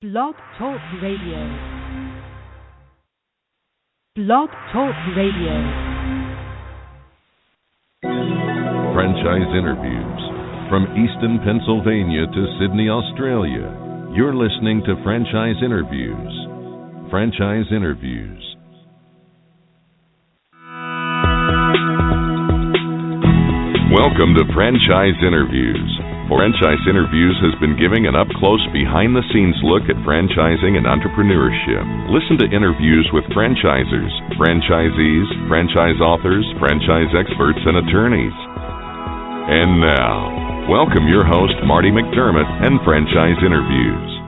Blog Talk Radio. Blog Talk Radio. Franchise interviews. From Easton, Pennsylvania to Sydney, Australia, you're listening to Franchise Interviews. Franchise Interviews. Welcome to Franchise Interviews. Franchise Interviews has been giving an up-close, behind-the-scenes look at franchising and entrepreneurship. Listen to interviews with franchisors, franchisees, franchise authors, franchise experts, and attorneys. And now, welcome your host, Marty McDermott, and Franchise Interviews.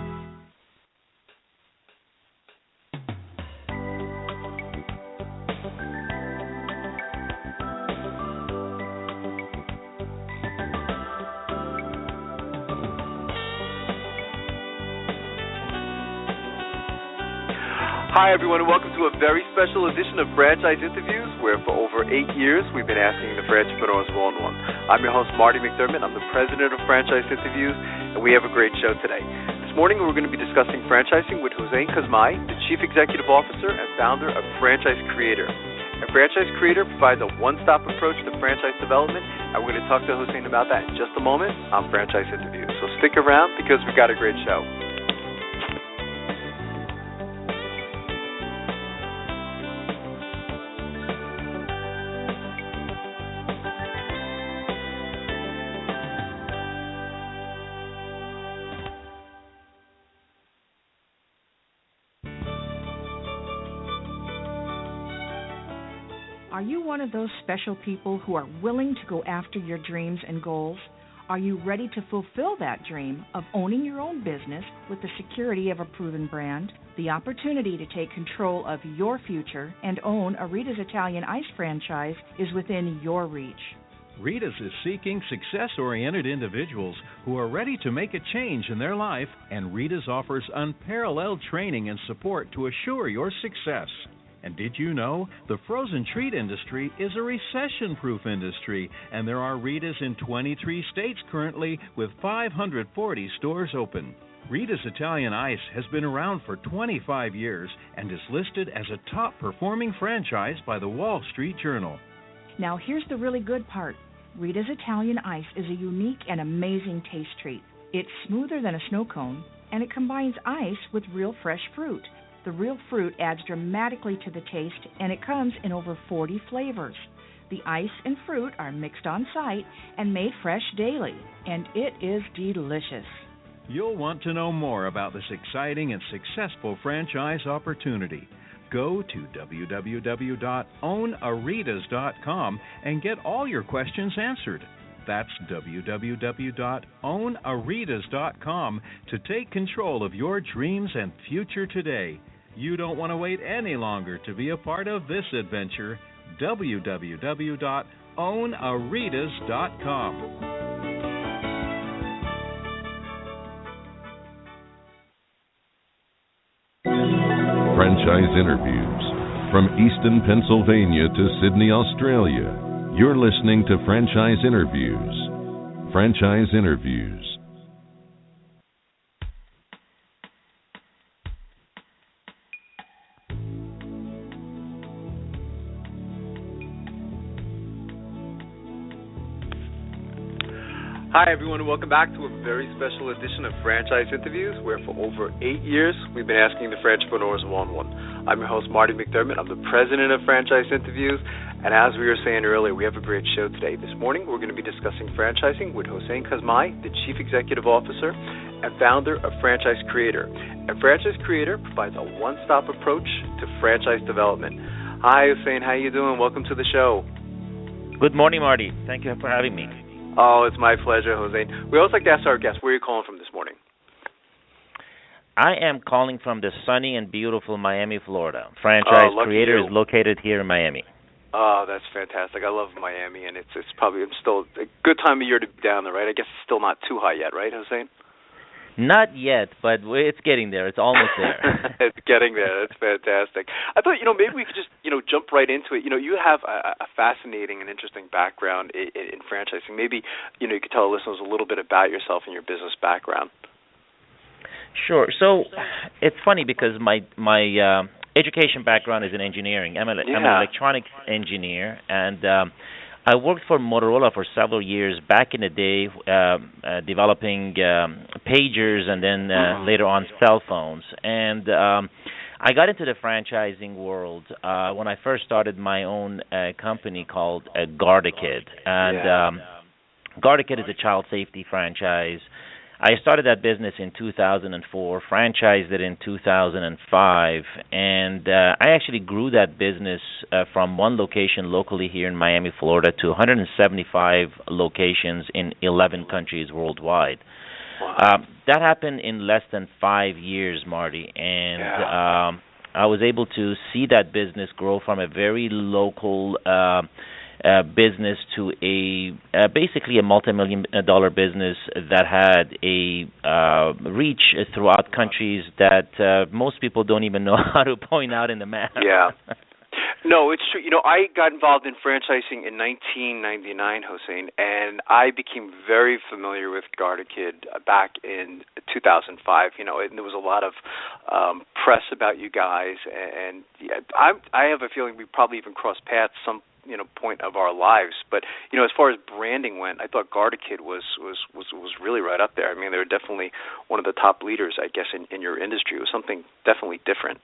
Hi, everyone, and welcome to a very special edition of Franchise Interviews, where for over 8 years we've been asking the entrepreneurs one-on-one. I'm your host, Marty McDermott. I'm the president of Franchise Interviews, and we have a great show today. This morning we're going to be discussing franchising with Hossein Kasmai, the Chief Executive Officer and founder of Franchise Creator. And Franchise Creator provides a one-stop approach to franchise development, and we're going to talk to Hossein about that in just a moment on Franchise Interviews. So stick around because we've got a great show. Are you one of those special people who are willing to go after your dreams and goals? Are you ready to fulfill that dream of owning your own business with the security of a proven brand? The opportunity to take control of your future and own a Rita's Italian Ice franchise is within your reach. Rita's is seeking success-oriented individuals who are ready to make a change in their life, and Rita's offers unparalleled training and support to assure your success. And did you know the frozen treat industry is a recession-proof industry, and there are Rita's in 23 states currently with 540 stores open. Rita's Italian Ice has been around for 25 years and is listed as a top-performing franchise by the Wall Street Journal. Now here's the really good part. Rita's Italian Ice is a unique and amazing taste treat. It's smoother than a snow cone, and it combines ice with real fresh fruit. The real fruit adds dramatically to the taste, and it comes in over 40 flavors. The ice and fruit are mixed on site and made fresh daily, and it is delicious. You'll want to know more about this exciting and successful franchise opportunity. Go to www.ownaritas.com and get all your questions answered. That's www.ownaritas.com to take control of your dreams and future today. You don't want to wait any longer to be a part of this adventure. www.ownaritas.com. Franchise Interviews. From Easton, Pennsylvania to Sydney, Australia, you're listening to Franchise Interviews. Franchise Interviews. Hi, everyone, and welcome back to a very special edition of Franchise Interviews, where for over 8 years we've been asking the entrepreneurs one-on-one. I'm your host, Marty McDermott. I'm the president of Franchise Interviews, and as we were saying earlier, we have a great show today. This morning, we're going to be discussing franchising with Hossein Kasmai, the Chief Executive Officer and founder of Franchise Creator. And Franchise Creator provides a one-stop approach to franchise development. Hi, Hossein. How you doing? Welcome to the show. Good morning, Marty. Thank you for having me. Oh, it's my pleasure, Hossein. We always like to ask our guests, where are you calling from this morning? I am calling from the sunny and beautiful Miami, Florida. Franchise Creator is located here in Miami. Oh, that's fantastic. I love Miami, and it's probably still a good time of year to be down there, right? I guess it's still not too high yet, right, Hossein? Not yet, but it's getting there. It's almost there. It's getting there. That's fantastic. I thought, maybe we could just, jump right into it. You have a fascinating and interesting background in franchising. Maybe, you could tell our listeners a little bit about yourself and your business background. Sure. So it's funny because my education background is in engineering. I'm an electronics engineer, and I worked for Motorola for several years back in the day, developing pagers and then later on cell phones. And I got into the franchising world when I first started my own company called GuardaKid. And GuardaKid is a child safety franchise. I started that business in 2004, franchised it in 2005, and I actually grew that business from one location locally here in Miami, Florida, to 175 locations in 11 countries worldwide. That happened in less than 5 years, Marty, and I was able to see that business grow from a very local business to a basically a multi-million-dollar business that had a reach throughout countries that most people don't even know how to point out in the map. Yeah. No, it's true. I got involved in franchising in 1999, Hossein, and I became very familiar with GuardaKid back in 2005. And there was a lot of press about you guys, and I have a feeling we probably even crossed paths some point of our lives. But as far as branding went, I thought GuardaKid was really right up there. I mean, they were definitely one of the top leaders, I guess, in your industry. It was something definitely different.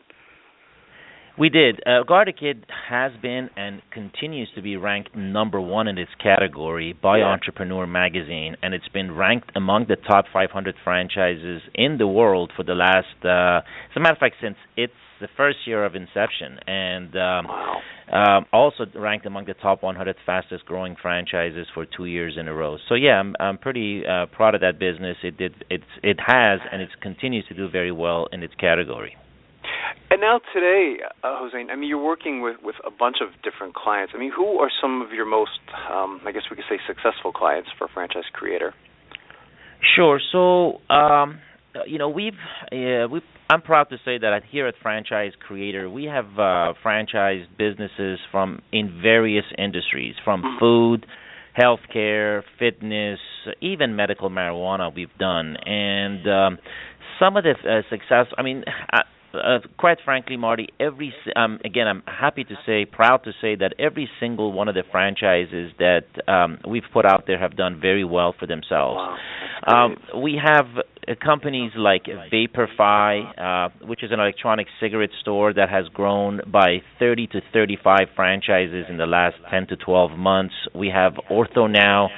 We did. GuardaKid has been and continues to be ranked number one in its category by Entrepreneur Magazine, and it's been ranked among the top 500 franchises in the world for the last, as a matter of fact, since it's the first year of inception, and also ranked among the top 100 fastest growing franchises for 2 years in a row. So yeah, I'm pretty proud of that business. It has and it continues to do very well in its category. And now today, Hossein, I mean, you're working with a bunch of different clients. I mean, who are some of your most, I guess we could say, successful clients for Franchise Creator? Sure. So, I'm proud to say that here at Franchise Creator, we have franchised businesses in various industries, from food, healthcare, fitness, even medical marijuana we've done. And some of the success, I mean, quite frankly, Marty, again, I'm proud to say that every single one of the franchises that we've put out there have done very well for themselves. Wow, we have companies like VaporFi, which is an electronic cigarette store that has grown by 30 to 35 franchises in the last 10 to 12 months. We have OrthoNow,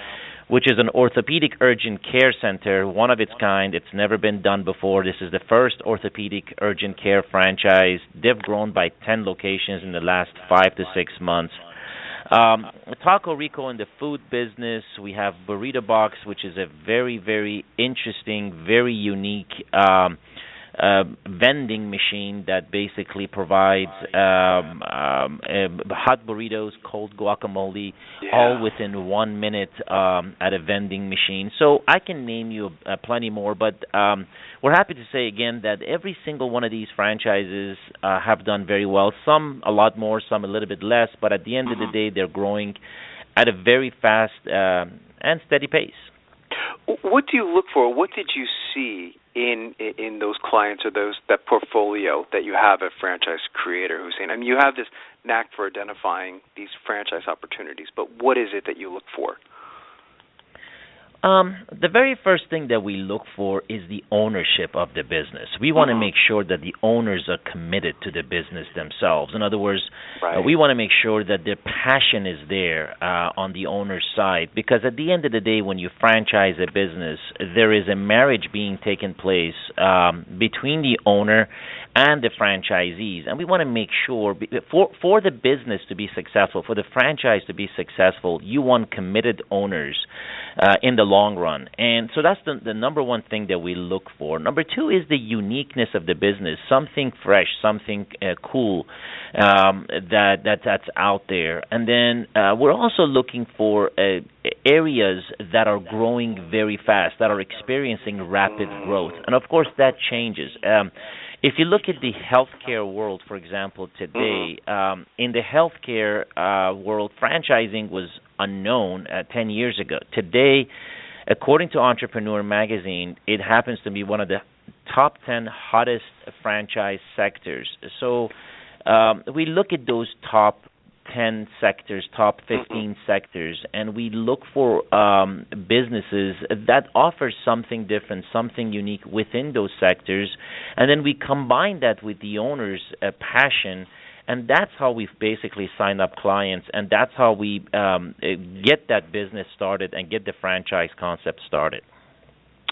which is an orthopedic urgent care center, one of its kind. It's never been done before. This is the first orthopedic urgent care franchise. They've grown by 10 locations in the last 5 to 6 months. Taco Rico in the food business. We have Burrito Box, which is a very, very interesting, very unique vending machine that basically provides hot burritos, cold guacamole, all within 1 minute at a vending machine. So I can name you plenty more, but we're happy to say again that every single one of these franchises have done very well. Some a lot more, some a little bit less, but at the end of the day, they're growing at a very fast and steady pace. What do you look for? What did you see in those clients or that portfolio that you have at Franchise Creator, Hossein? I mean, you have this knack for identifying these franchise opportunities, but what is it that you look for? The very first thing that we look for is the ownership of the business. We want to make sure that the owners are committed to the business themselves. In other words, we want to make sure that their passion is there on the owner's side, because at the end of the day, when you franchise a business, there is a marriage being taken place between the owner and the franchisees. And we want to make sure, for the business to be successful, for the franchise to be successful, you want committed owners in the long run. And so that's the number one thing that we look for. Number two is the uniqueness of the business, something fresh, something cool that's out there. And then we're also looking for areas that are growing very fast, that are experiencing rapid growth. And of course, that changes. If you look at the healthcare world, for example, today, in the healthcare world, franchising was unknown 10 years ago. Today, according to Entrepreneur Magazine, it happens to be one of the top 10 hottest franchise sectors. So we look at those top 10 sectors, top 15 sectors, and we look for businesses that offer something different, something unique within those sectors, and then we combine that with the owner's passion, and that's how we've basically signed up clients, and that's how we get that business started and get the franchise concept started.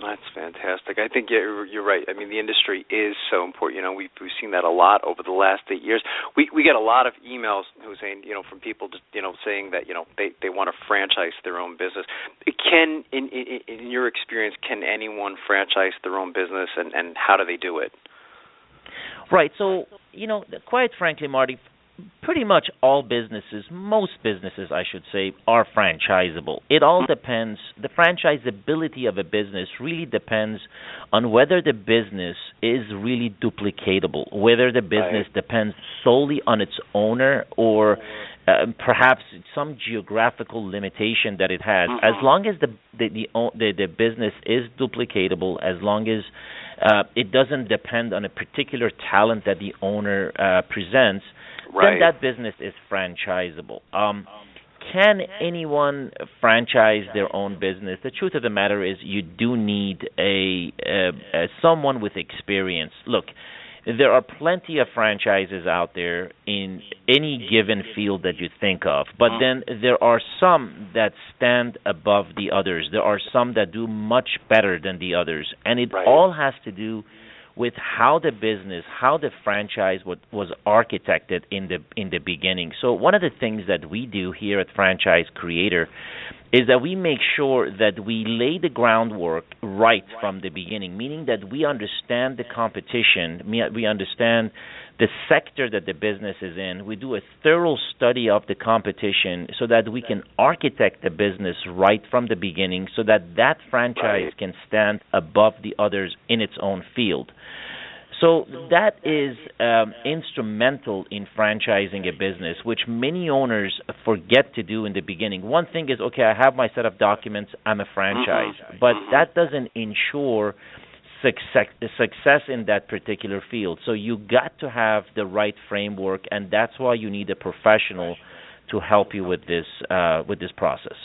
That's fantastic. I think you're right. I mean, the industry is so important. We've seen that a lot over the last 8 years. We get a lot of emails, Hossein, from people just, saying that, they want to franchise their own business. In your experience, can anyone franchise their own business, and how do they do it? Right. So, quite frankly, Marty, pretty much all businesses, most businesses, I should say, are franchisable. It all depends. The franchisability of a business really depends on whether the business is really duplicatable, whether the business depends solely on its owner or perhaps some geographical limitation that it has. As long as the business is duplicatable, as long as it doesn't depend on a particular talent that the owner presents, then that business is franchisable. Can anyone franchise their own business? The truth of the matter is you do need someone with experience. Look, there are plenty of franchises out there in any given field that you think of, but then there are some that stand above the others. There are some that do much better than the others, and it all has to do with how the business, how the franchise was architected in the beginning. So one of the things that we do here at Franchise Creator is that we make sure that we lay the groundwork right from the beginning, meaning that we understand the competition, we understand the sector that the business is in. We do a thorough study of the competition so that we can architect the business right from the beginning so that that franchise can stand above the others in its own field. So that is instrumental in franchising a business, which many owners forget to do in the beginning. One thing is, okay, I have my set of documents, I'm a franchise, but that doesn't ensure success in that particular field. So you got to have the right framework, and that's why you need a professional to help you with this process.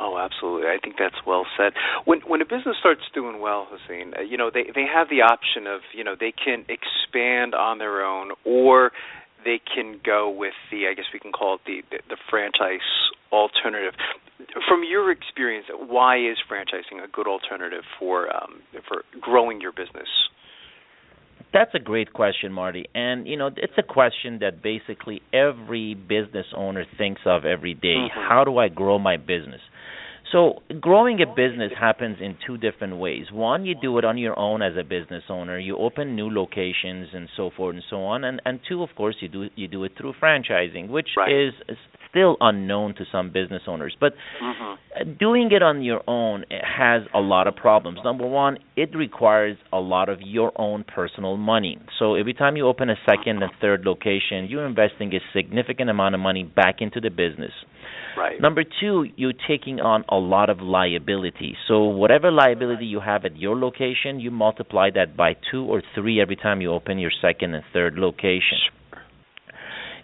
Oh, absolutely. I think that's well said. When a business starts doing well, Hossein, they have the option of, they can expand on their own, or they can go with I guess we can call it the franchise alternative. From your experience, why is franchising a good alternative for growing your business? That's a great question, Marty. And, it's a question that basically every business owner thinks of every day. How do I grow my business? So growing a business happens in two different ways. One, you do it on your own as a business owner. You open new locations and so forth and so on. And two, of course, you do it through franchising, which is still unknown to some business owners. But doing it on your own has a lot of problems. Number one, it requires a lot of your own personal money. So every time you open a second and third location, you're investing a significant amount of money back into the business. Number two, you're taking on a lot of liability. So whatever liability you have at your location, you multiply that by 2 or 3 every time you open your second and third location.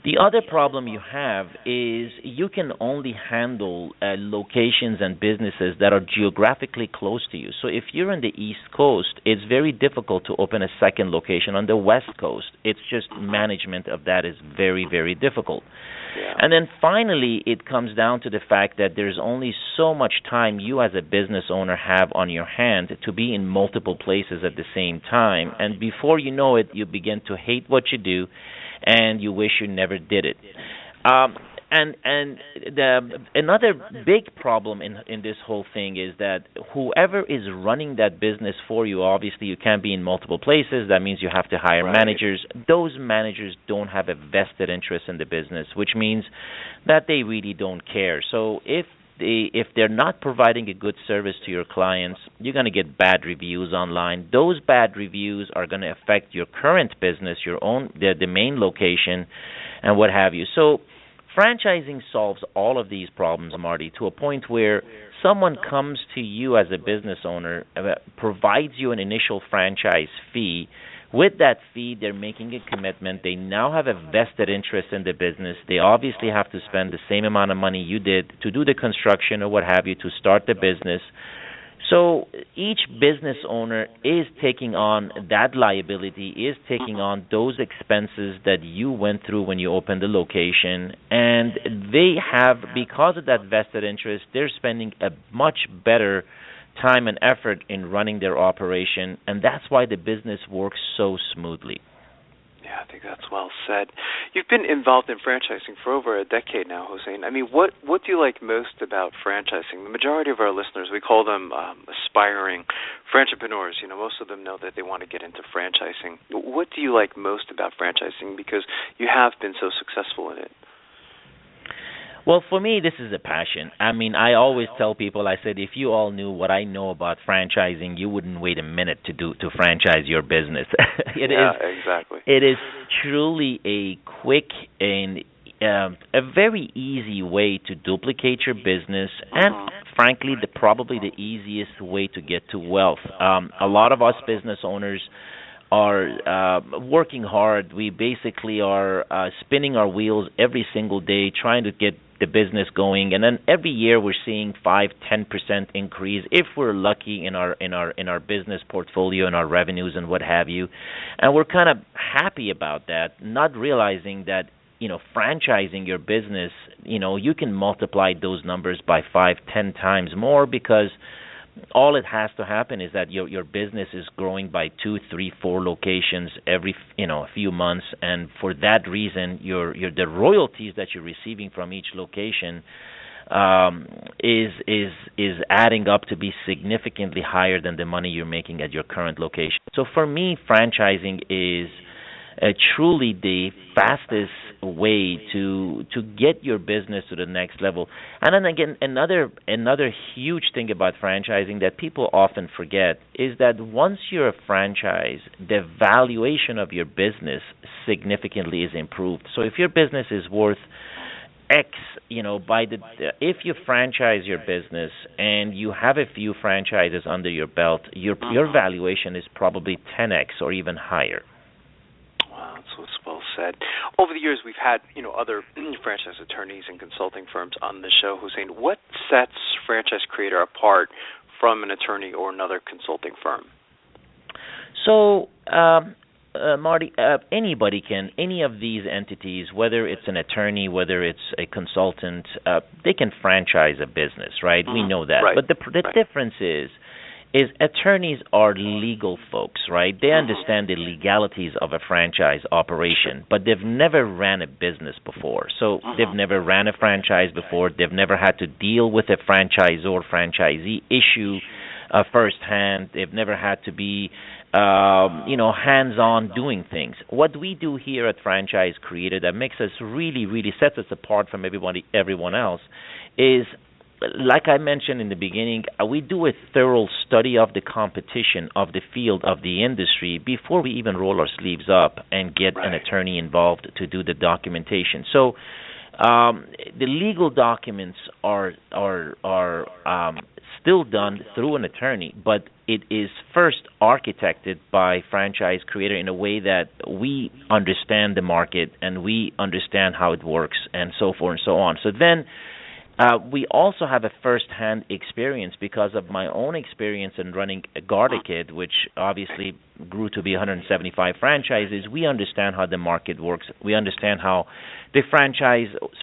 The other problem you have is you can only handle locations and businesses that are geographically close to you. So if you're on the East Coast, it's very difficult to open a second location on the West Coast. It's just management of that is very, very difficult. And then finally, it comes down to the fact that there's only so much time you as a business owner have on your hand to be in multiple places at the same time. And before you know it, you begin to hate what you do, and you wish you never did it. Another big problem in this whole thing is that whoever is running that business for you, obviously you can't be in multiple places. That means you have to hire managers. Those managers don't have a vested interest in the business, which means that they really don't care. So if they're not providing a good service to your clients, you're going to get bad reviews online. Those bad reviews are going to affect your current business, your own, the main location, and what have you. So franchising solves all of these problems, Marty, to a point where someone comes to you as a business owner, provides you an initial franchise fee. With that fee, they're making a commitment. They now have a vested interest in the business. They obviously have to spend the same amount of money you did to do the construction or what have you to start the business. So each business owner is taking on that liability, is taking on those expenses that you went through when you opened the location, and they have, because of that vested interest, they're spending a much better time and effort in running their operation, and that's why the business works so smoothly. Yeah, I think that's well said. You've been involved in franchising for over a decade now, Hossein. I mean, what do you like most about franchising? The majority of our listeners, we call them aspiring entrepreneurs. You know, most of them know that they want to get into franchising. What do you like most about franchising? Because you have been so successful in it. Well, for me, this is a passion. I mean, I always tell people, I said, if you all knew what I know about franchising, you wouldn't wait a minute to franchise your business. Exactly. It is truly a quick and a very easy way to duplicate your business, and frankly, probably the easiest way to get to wealth. A lot of us business owners are working hard. We basically are spinning our wheels every single day trying to get the business going, and then every year we're seeing 5-10% increase if we're lucky in our business portfolio and our revenues and what have you, and we're kind of happy about that, not realizing that franchising your business, you can multiply those numbers by 5-10 times more, because all it has to happen is that your business is growing by 2, 3, 4 locations every a few months, and for that reason, the royalties that you're receiving from each location is adding up to be significantly higher than the money you're making at your current location. So for me, franchising is truly the fastest way to get your business to the next level. And then again, another huge thing about franchising that people often forget is that once you're a franchise, the valuation of your business significantly is improved. So if your business is worth X, if you franchise your business and you have a few franchises under your belt, your valuation is probably 10X or even higher. Wow, that's well said. Over the years, we've had other franchise attorneys and consulting firms on the show, Hossein. What sets Franchise Creator apart from an attorney or another consulting firm? So, Marty, any of these entities, whether it's an attorney, whether it's a consultant, they can franchise a business, right? We know that. Right. But the difference is attorneys are legal folks, right? They understand the legalities of a franchise operation, but they've never ran a business before. So they've never ran a franchise before. They've never had to deal with a franchisor-franchisee issue firsthand. They've never had to be, hands-on doing things. What we do here at Franchise Creator that makes us really, really sets us apart from everyone else is, like I mentioned in the beginning, we do a thorough study of the competition, of the field, of the industry before we even roll our sleeves up and get an attorney involved to do the documentation. So the legal documents are still done through an attorney, but it is first architected by Franchise Creator in a way that we understand the market and we understand how it works and so forth and so on. So then we also have a first-hand experience because of my own experience in running Garda-Kid, which obviously grew to be 175 franchises. We understand how the market works. We understand how the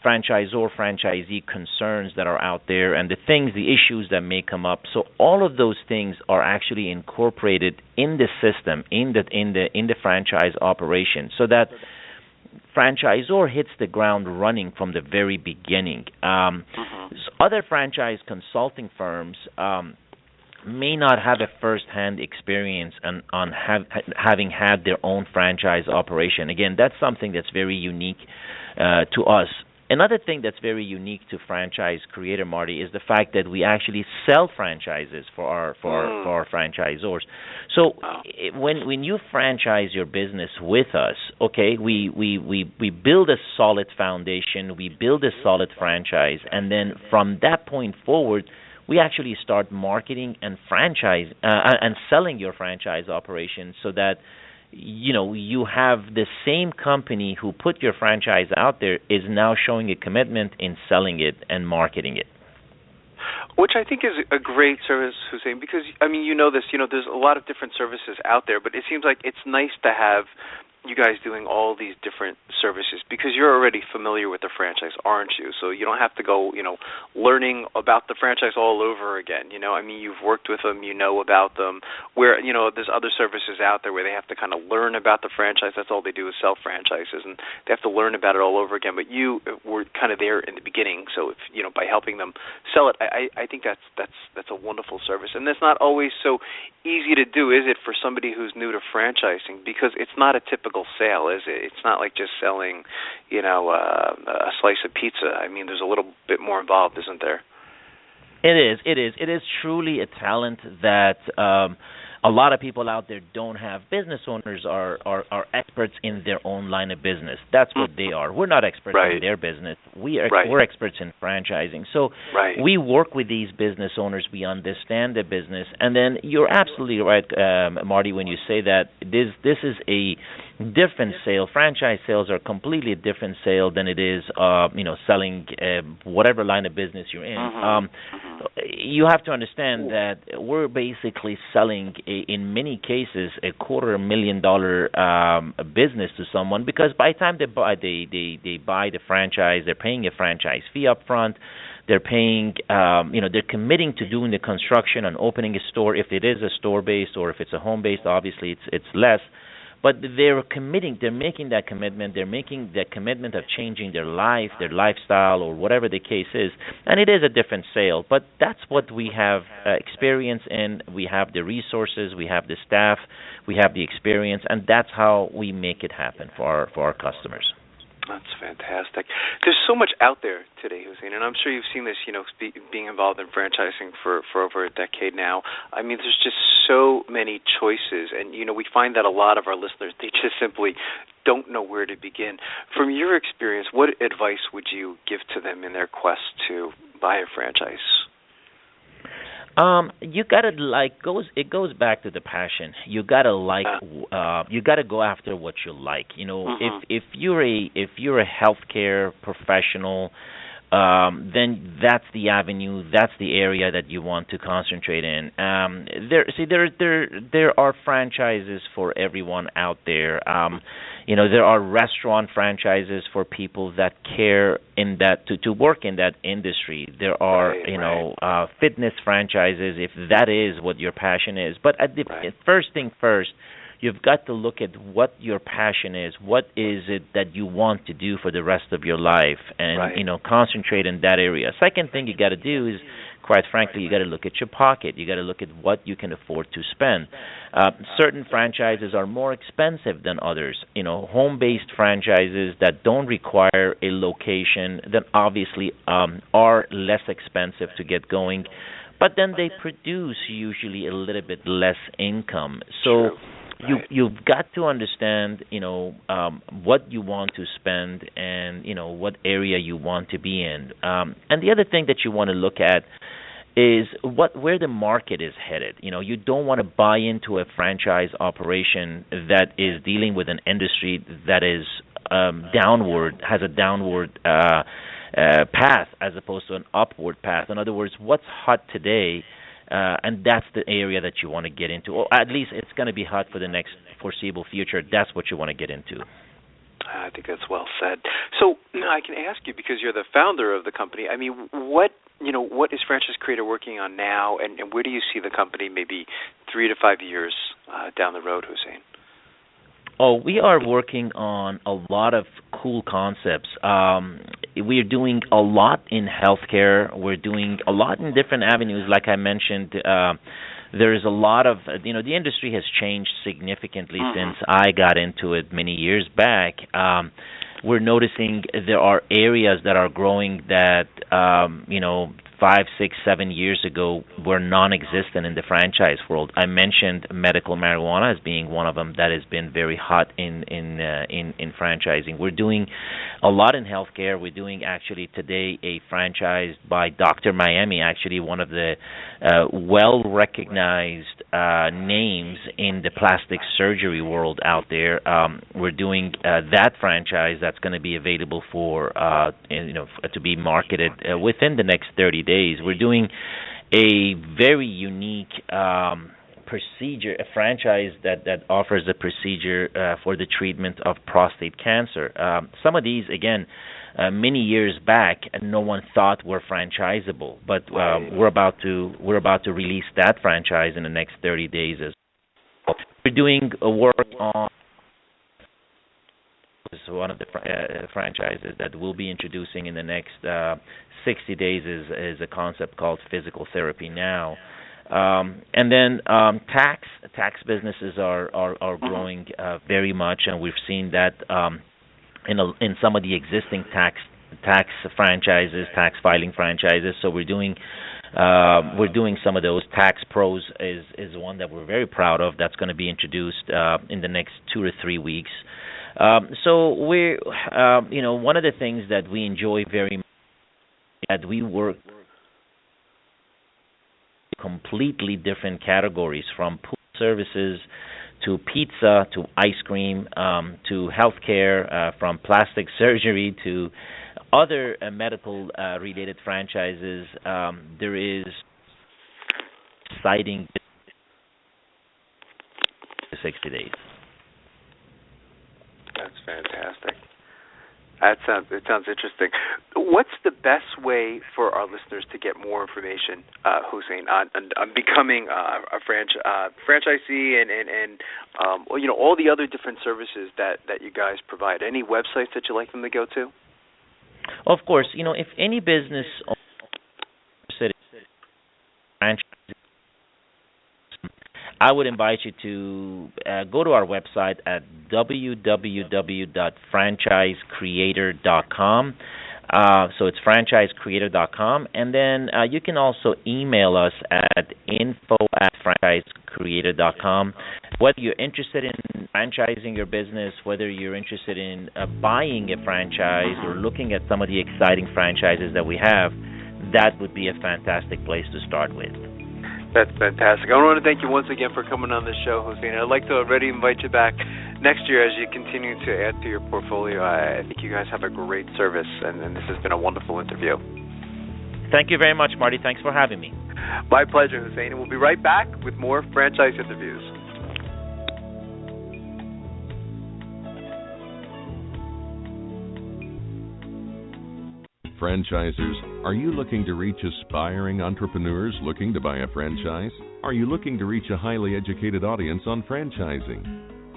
franchisor-franchisee concerns that are out there and the issues that may come up. So all of those things are actually incorporated in the system, in the franchise operation, so that franchisor hits the ground running from the very beginning. Other franchise consulting firms may not have a first-hand experience on having had their own franchise operation. Again, that's something that's very unique to us. Another thing that's very unique to Franchise Creator, Marty, is the fact that we actually sell franchises for our franchisors. So when you franchise your business with us, okay, we build a solid foundation, we build a solid franchise, and then from that point forward, we actually start marketing and and selling your franchise operation so that you have the same company who put your franchise out there is now showing a commitment in selling it and marketing it. Which I think is a great service, Hossein, because, I mean, this, there's a lot of different services out there, but it seems like it's nice to have you guys doing all these different services because you're already familiar with the franchise, aren't you? So you don't have to go, learning about the franchise all over again. I mean, you've worked with them, about them. Where, there's other services out there where they have to kind of learn about the franchise. That's all they do is sell franchises, and they have to learn about it all over again. But you were kind of there in the beginning, so if by helping them sell it, I think that's a wonderful service, and that's not always so easy to do, is it, for somebody who's new to franchising? Because it's not a typical sale, is it? It's not like just selling, a slice of pizza. I mean, there's a little bit more involved, isn't there? It is truly a talent that a lot of people out there don't have. Business owners are experts in their own line of business. That's what they are. We're not experts in their business. We're experts in franchising. So we work with these business owners. We understand the business. And then you're absolutely right, Marty, when you say that this is a different sale. Franchise sales are completely a different sale than it is, selling whatever line of business you're in. You have to understand that we're basically selling, in many cases, $250,000 business to someone, because by the time they buy the franchise, they're paying a franchise fee up front. They're paying, they're committing to doing the construction and opening a store. If it is a store-based or if it's a home-based, obviously it's less. But they're committing, they're making that commitment, they're making that commitment of changing their life, their lifestyle, or whatever the case is. And it is a different sale, but that's what we have experience in. We have the resources, we have the staff, we have the experience, and that's how we make it happen for our customers. That's fantastic. There's so much out there today, Hossein, and I'm sure you've seen this, being involved in franchising for over a decade now. I mean, there's just so many choices, and, we find that a lot of our listeners, they just simply don't know where to begin. From your experience, what advice would you give to them in their quest to buy a franchise? You gotta it goes back to the passion. You gotta you gotta go after what you like. If you're a healthcare professional, then that's the avenue, that's the area that you want to concentrate in. There are franchises for everyone out there. There are restaurant franchises for people that care in that to work in that industry. There are fitness franchises if that is what your passion is. But first thing first, you've got to look at what your passion is. What is it that you want to do for the rest of your life, and concentrate in that area. Second thing you got to do is, quite frankly, you got to look at your pocket. You got to look at what you can afford to spend. Certain franchises are more expensive than others. Home-based franchises that don't require a location, then obviously are less expensive to get going, but then they produce usually a little bit less income. So you've got to understand, what you want to spend and, what area you want to be in. And the other thing that you want to look at is where the market is headed. You don't want to buy into a franchise operation that is dealing with an industry that is has a downward path as opposed to an upward path. In other words, what's hot today, and that's the area that you want to get into. Or at least it's going to be hot for the next foreseeable future. That's what you want to get into. I think that's well said. So now I can ask you, because you're the founder of the company, I mean, what is Franchise Creator working on now, and where do you see the company maybe 3 to 5 years down the road, Hossein? Oh, we are working on a lot of cool concepts. We are doing a lot in healthcare. We're doing a lot in different avenues. Like I mentioned, there is a lot of, the industry has changed significantly since I got into it many years back. We're noticing there are areas that are growing that, 5, 6, 7 years ago were non-existent in the franchise world. I mentioned medical marijuana as being one of them that has been very hot in franchising. We're doing a lot in healthcare. We're doing actually today a franchise by Dr. Miami, actually one of the well-recognized names in the plastic surgery world out there. We're doing that franchise that's going to be available for to be marketed within the next 30 days. We're doing a very unique procedure, a franchise that offers a procedure for the treatment of prostate cancer. Some of these, again, many years back, no one thought were franchisable, but we're about to release that franchise in the next 30 days as well. We're doing work on one of the franchises that we'll be introducing in the next 60 days is a concept called Physical Therapy Now. And then tax businesses are growing very much, and we've seen that in some of the existing tax franchises, tax filing franchises. So we're doing some of those. Tax Pros is one that we're very proud of. That's going to be introduced in the next 2 or 3 weeks. So we're one of the things that we enjoy very much is that we work completely different categories, from pool services to pizza to ice cream to healthcare, from plastic surgery to other medical related franchises. There is exciting 60 days. That's fantastic. It sounds interesting. What's the best way for our listeners to get more information, Hossein, on becoming a franchisee and all the other different services that you guys provide? Any websites that you like them to go to? Of course, if any business franchise, I would invite you to go to our website at www.franchisecreator.com. So it's franchisecreator.com. And then you can also email us at info@franchisecreator.com. Whether you're interested in franchising your business, whether you're interested in buying a franchise or looking at some of the exciting franchises that we have, that would be a fantastic place to start with. That's fantastic. I want to thank you once again for coming on the show, Hossein. I'd like to already invite you back next year as you continue to add to your portfolio. I think you guys have a great service, and this has been a wonderful interview. Thank you very much, Marty. Thanks for having me. My pleasure, Hossein. And we'll be right back with more franchise interviews. Franchisers, are you looking to reach aspiring entrepreneurs looking to buy a franchise? Are you looking to reach a highly educated audience on franchising?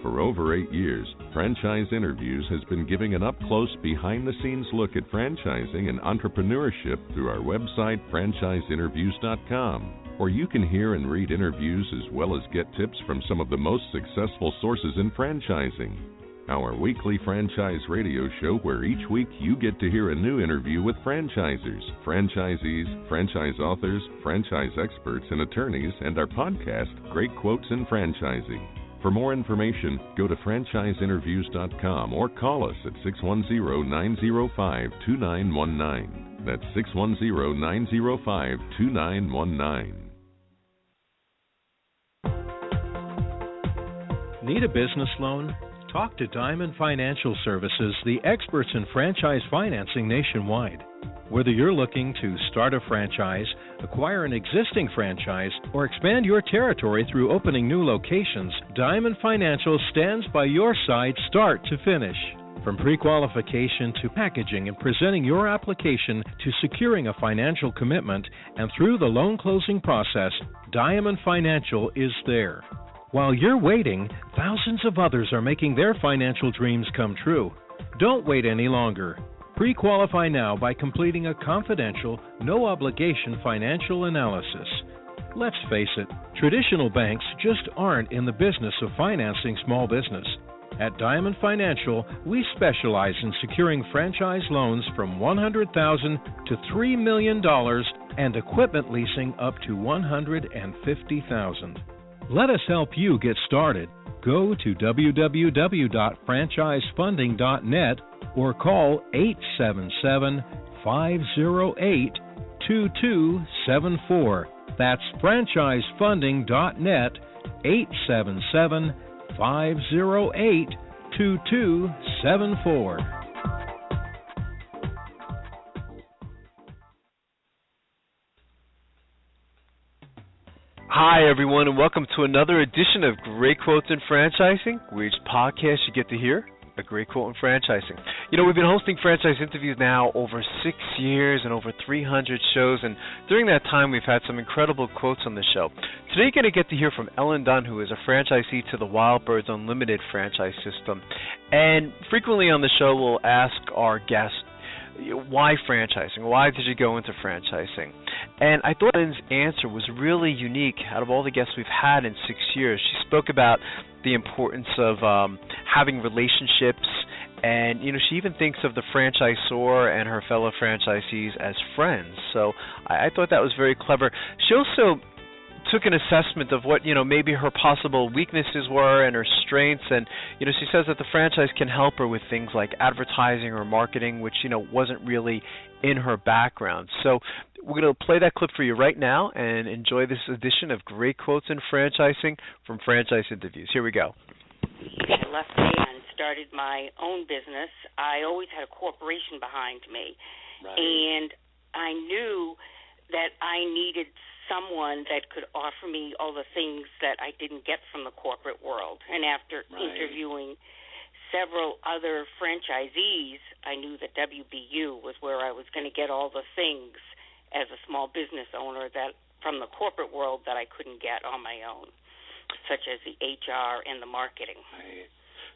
For over 8 years, Franchise Interviews has been giving an up-close, behind-the-scenes look at franchising and entrepreneurship through our website, franchiseinterviews.com, where you can hear and read interviews as well as get tips from some of the most successful sources in franchising. Our weekly franchise radio show where each week you get to hear a new interview with franchisers, franchisees, franchise authors, franchise experts and attorneys, and our podcast, Great Quotes in Franchising. For more information, go to franchiseinterviews.com or call us at 610-905-2919. That's 610-905-2919. Need a business loan? Talk to Diamond Financial Services, the experts in franchise financing nationwide. Whether you're looking to start a franchise, acquire an existing franchise, or expand your territory through opening new locations, Diamond Financial stands by your side start to finish. From pre-qualification to packaging and presenting your application to securing a financial commitment and through the loan closing process, Diamond Financial is there. While you're waiting, thousands of others are making their financial dreams come true. Don't wait any longer. Pre-qualify now by completing a confidential, no-obligation financial analysis. Let's face it, traditional banks just aren't in the business of financing small business. At Diamond Financial, we specialize in securing franchise loans from $100,000 to $3 million and equipment leasing up to $150,000. Let us help you get started. Go to www.franchisefunding.net or call 877-508-2274. That's franchisefunding.net, 877-508-2274. Hi, everyone, and welcome to another edition of Great Quotes in Franchising, where each podcast you get to hear a great quote in franchising. You know, we've been hosting franchise interviews now over 6 years and over 300 shows, and during that time we've had some incredible quotes on the show. Today you're going to get to hear from Ellen Dunn, who is a franchisee to the Wild Birds Unlimited franchise system. And frequently on the show we'll ask our guests, why franchising? Why did you go into franchising? And I thought Ellen's answer was really unique out of all the guests we've had in 6 years. She spoke about the importance of having relationships, and she even thinks of the franchisor and her fellow franchisees as friends. So I thought that was very clever. She also took an assessment of what maybe her possible weaknesses were and her strengths, and she says that the franchise can help her with things like advertising or marketing, which wasn't really in her background. So we're going to play that clip for you right now and enjoy this edition of Great Quotes in Franchising from Franchise Interviews. Here we go. I left and started my own business. I always had a corporation behind me, right. And I knew that I needed someone that could offer me all the things that I didn't get from the corporate world. And after interviewing several other franchisees, I knew that WBU was where I was going to get all the things as a small business owner that from the corporate world that I couldn't get on my own, such as the HR and the marketing. Right.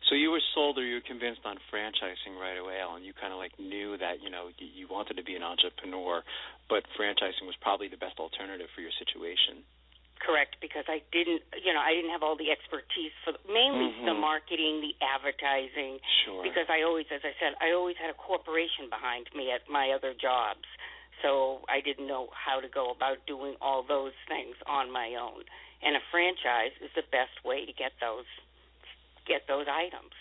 So you were sold, or you were convinced on franchising right away, Ellen. You kind of knew that you wanted to be an entrepreneur, but franchising was probably the best alternative for your situation. Correct, because I didn't have all the expertise for mainly the marketing, the advertising. Sure. Because I always had a corporation behind me at my other jobs, so I didn't know how to go about doing all those things on my own. And a franchise is the best way to get those items.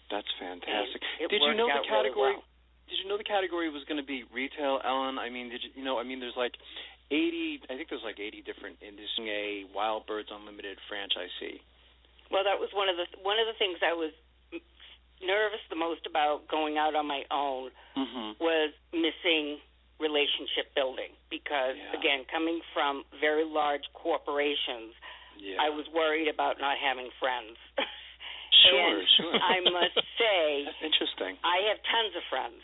That's fantastic. Did you know the category? Really well. Did you know the category was going to be retail, Ellen? I mean, there's 80. I think there's 80 different industries. A Wild Birds Unlimited franchisee. Well, that was one of the things I was nervous the most about going out on my own was missing relationship building, because again, coming from very large corporations, I was worried about not having friends. Sure. I must say, that's interesting. I have tons of friends.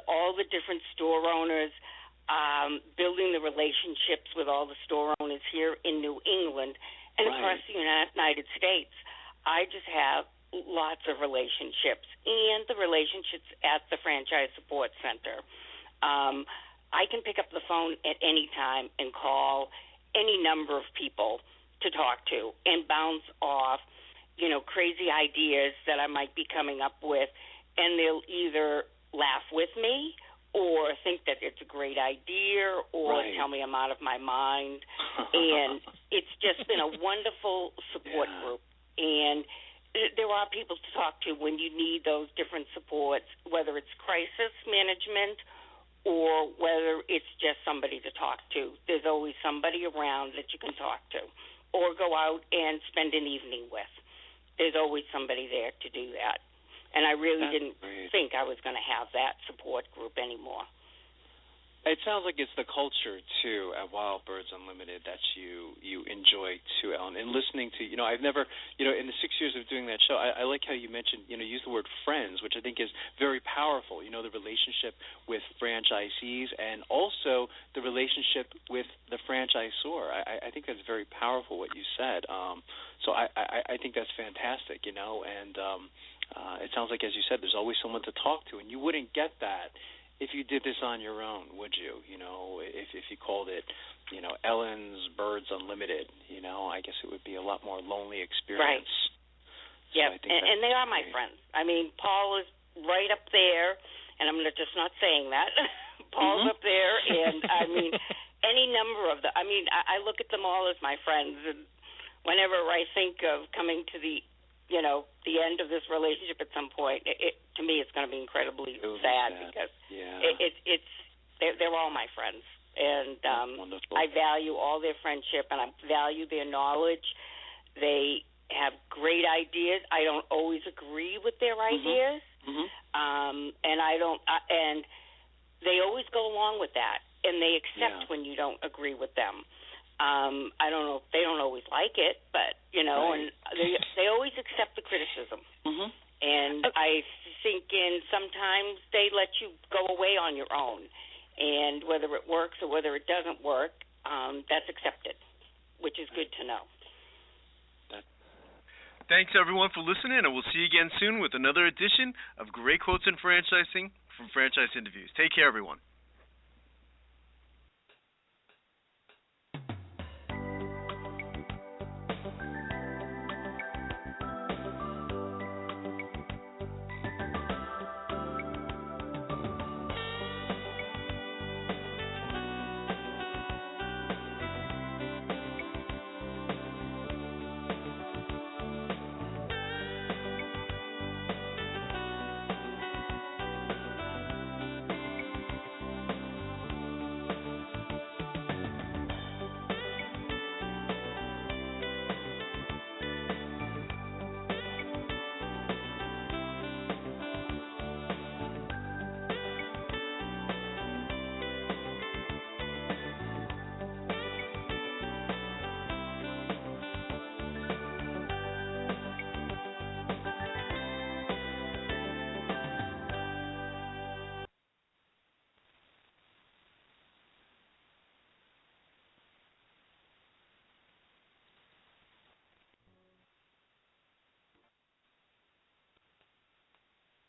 All the different store owners, building the relationships with all the store owners here in New England and across the United States. I just have lots of relationships, and the relationships at the Franchise Support Center. I can pick up the phone at any time and call any number of people to talk to and bounce off crazy ideas that I might be coming up with, and they'll either laugh with me or think that it's a great idea or tell me I'm out of my mind. And it's just been a wonderful support group. And there are people to talk to when you need those different supports, whether it's crisis management or whether it's just somebody to talk to. There's always somebody around that you can talk to or go out and spend an evening with. There's always somebody there to do that. And I really didn't think I was going to have that support group anymore. It sounds like it's the culture, too, at Wild Birds Unlimited that you enjoy, too, Ellen. And listening to, I've never, in the 6 years of doing that show, I like how you mentioned, use the word friends, which I think is very powerful, the relationship with franchisees and also the relationship with the franchisor. I think that's very powerful what you said. So I think that's fantastic, and it sounds like, as you said, there's always someone to talk to, and you wouldn't get that if you did this on your own, would you? If you called it, Ellen's Birds Unlimited, I guess it would be a lot more lonely experience. Right. Yeah, So and they are my friends. I mean, Paul is right up there, and I'm just not saying that. Paul's up there, and I mean, any number of them. I mean, I look at them all as my friends, and whenever I think of coming to the end of this relationship at some point, to me it's going to be incredibly sad because they're all my friends, and I value all their friendship, and I value their knowledge. They have great ideas. I don't always agree with their ideas, and I don't. And they always go along with that, and they accept when you don't agree with them. I don't know. They don't always like it, but and they always accept the criticism. And I think sometimes they let you go away on your own, and whether it works or whether it doesn't work, that's accepted, which is good to know. Thanks, everyone, for listening, and we'll see you again soon with another edition of Great Quotes in Franchising from Franchise Interviews. Take care, everyone.